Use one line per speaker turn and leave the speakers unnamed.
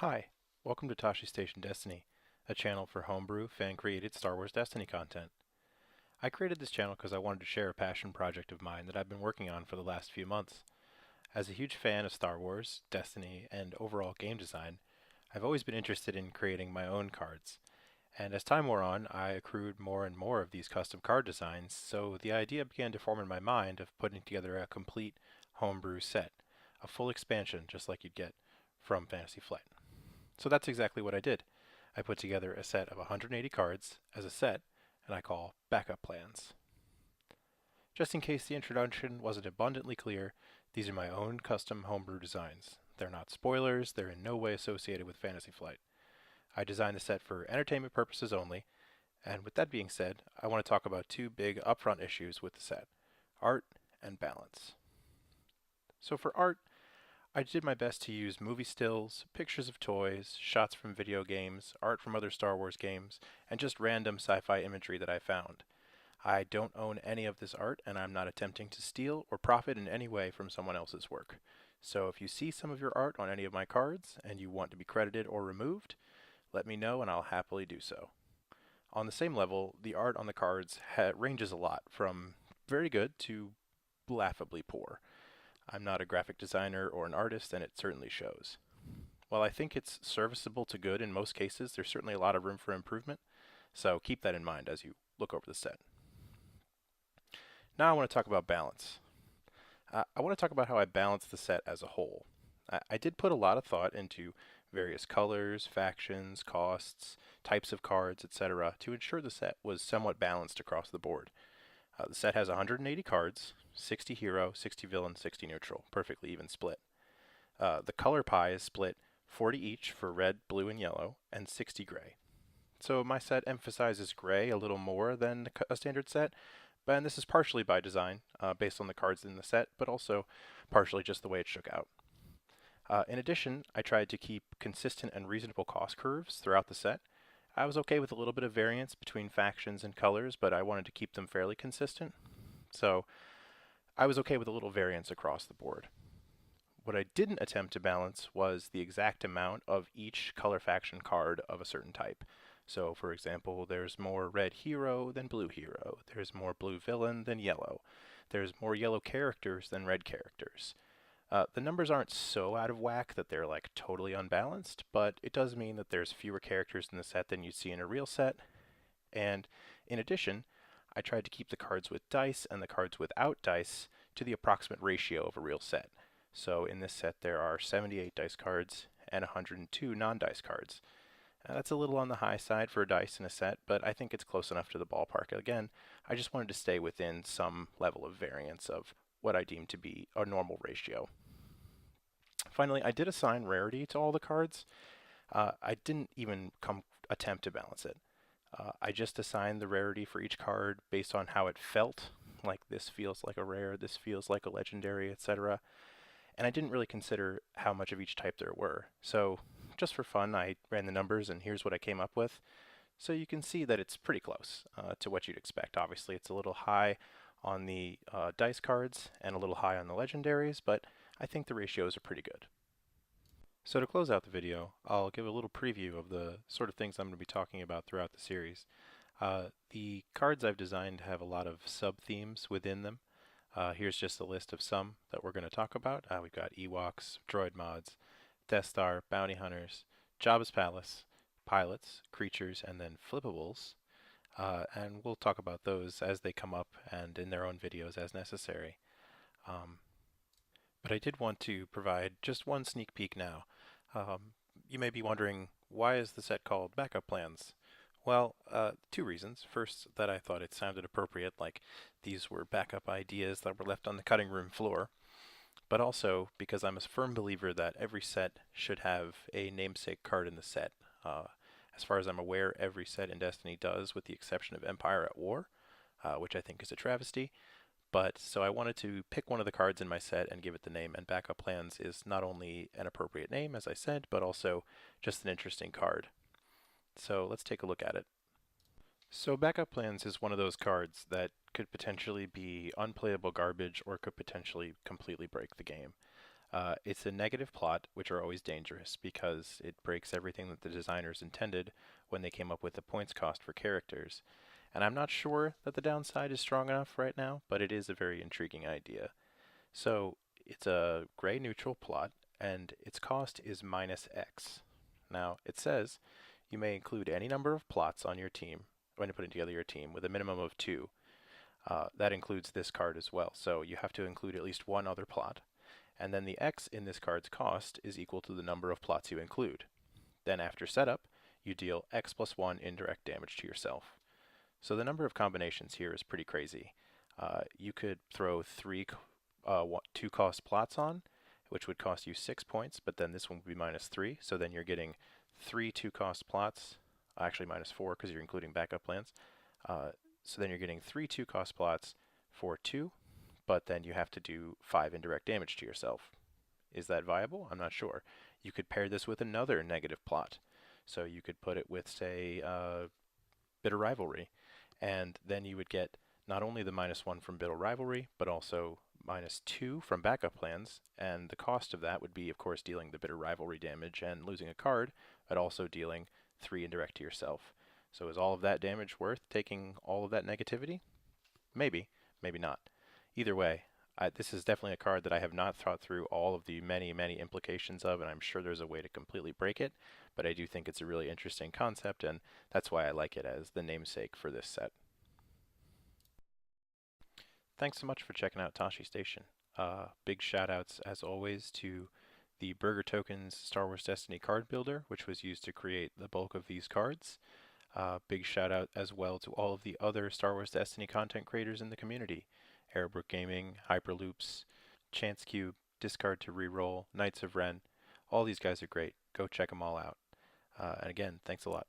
Hi, welcome to Tosche Station Destiny, a channel for homebrew, fan-created Star Wars Destiny content. I created this channel because I wanted to share a passion project of mine that I've been working on for the last few months. As a huge fan of Star Wars, Destiny, and overall game design, I've always been interested in creating my own cards. And as time wore on, I accrued more and more of these custom card designs, so the idea began to form in my mind of putting together a complete homebrew set, a full expansion just like you'd get from Fantasy Flight. So that's exactly what I did. I put together a set of 180 cards as a set, and I call backup plans. Just in case the introduction wasn't abundantly clear, these are my own custom homebrew designs. They're not spoilers, they're in no way associated with Fantasy Flight. I designed the set for entertainment purposes only, and with that being said, I want to talk about two big upfront issues with the set: art and balance. So for art, I did my best to use movie stills, pictures of toys, shots from video games, art from other Star Wars games, and just random sci-fi imagery that I found. I don't own any of this art, and I'm not attempting to steal or profit in any way from someone else's work. So if you see some of your art on any of my cards and you want to be credited or removed, let me know and I'll happily do so. On the same level, the art on the cards ranges a lot, from very good to laughably poor. I'm not a graphic designer or an artist, and it certainly shows. While I think it's serviceable to good in most cases, there's certainly a lot of room for improvement, so keep that in mind as you look over the set. Now I want to talk about balance. I want to talk about how I balance the set as a whole. I did put a lot of thought into various colors, factions, costs, types of cards, etc. to ensure the set was somewhat balanced across the board. The set has 180 cards, 60 hero, 60 villain, 60 neutral, perfectly even split. The color pie is split 40 each for red, blue, and yellow, and 60 gray. So my set emphasizes gray a little more than a standard set, and this is partially by design, based on the cards in the set, but also partially just the way it shook out. In addition, I tried to keep consistent and reasonable cost curves throughout the set. I was okay with a little bit of variance between factions and colors, but I wanted to keep them fairly consistent. So I was okay with a little variance across the board. What I didn't attempt to balance was the exact amount of each color faction card of a certain type. So, for example, there's more red hero than blue hero. There's more blue villain than yellow. There's more yellow characters than red characters. The numbers aren't so out of whack that they're like totally unbalanced, but it does mean that there's fewer characters in the set than you'd see in a real set. And in addition, I tried to keep the cards with dice and the cards without dice to the approximate ratio of a real set. So in this set there are 78 dice cards and 102 non-dice cards. That's a little on the high side for a dice in a set, but I think it's close enough to the ballpark. Again, I just wanted to stay within some level of variance of what I deem to be a normal ratio. Finally, I did assign rarity to all the cards. I didn't even attempt to balance it. I just assigned the rarity for each card based on how it felt, like this feels like a rare, this feels like a legendary, etc. And I didn't really consider how much of each type there were. So just for fun, I ran the numbers and here's what I came up with. So you can see that it's pretty close to what you'd expect. Obviously, it's a little high on the dice cards and a little high on the legendaries, but I think the ratios are pretty good. So to close out the video, I'll give a little preview of the sort of things I'm going to be talking about throughout the series. The cards I've designed have a lot of sub-themes within them. Here's just a list of some that we're going to talk about. We've got Ewoks, droid mods, Death Star, bounty hunters, Jabba's palace, pilots, creatures, and then flippables. And we'll talk about those as they come up and in their own videos as necessary. But I did want to provide just one sneak peek now. You may be wondering, why is the set called Backup Plans? Well, two reasons. First, that I thought it sounded appropriate, like these were backup ideas that were left on the cutting room floor. But also because I'm a firm believer that every set should have a namesake card in the set. As far as I'm aware, every set in Destiny does, with the exception of Empire at War, which I think is a travesty. But so I wanted to pick one of the cards in my set and give it the name, and Backup Plans is not only an appropriate name, as I said, but also just an interesting card. So let's take a look at it. So Backup Plans is one of those cards that could potentially be unplayable garbage or could potentially completely break the game. It's a negative plot, which are always dangerous because it breaks everything that the designers intended when they came up with the points cost for characters. And I'm not sure that the downside is strong enough right now, but it is a very intriguing idea. So it's a gray neutral plot, and its cost is minus X. Now, it says you may include any number of plots on your team when putting together your team with a minimum of two. That includes this card as well, so you have to include at least one other plot. And then the X in this card's cost is equal to the number of plots you include. Then after setup, you deal X plus 1 indirect damage to yourself. So the number of combinations here is pretty crazy. You could throw two cost plots on, which would cost you 6 points, but then this one would be minus 3, so then you're getting 3 two-cost plots, actually minus 4 because you're including backup plans. So then you're getting 3 two-cost plots for 2, but then you have to do 5 indirect damage to yourself. Is that viable? I'm not sure. You could pair this with another negative plot. So you could put it with, say, Bitter Rivalry, and then you would get not only the minus 1 from Bitter Rivalry, but also minus 2 from backup plans, and the cost of that would be, of course, dealing the Bitter Rivalry damage and losing a card, but also dealing 3 indirect to yourself. So is all of that damage worth taking all of that negativity? Maybe, maybe not. Either way, this is definitely a card that I have not thought through all of the many, many implications of, and I'm sure there's a way to completely break it, but I do think it's a really interesting concept, and that's why I like it as the namesake for this set. Thanks so much for checking out Tosche Station. Big shout outs, as always, to the Burger Tokens Star Wars Destiny card builder, which was used to create the bulk of these cards. Big shout out as well to all of the other Star Wars Destiny content creators in the community. Arrowbrook Gaming, Hyperloops, Chance Cube, Discard to Reroll, Knights of Ren. All these guys are great. Go check them all out. And again, thanks a lot.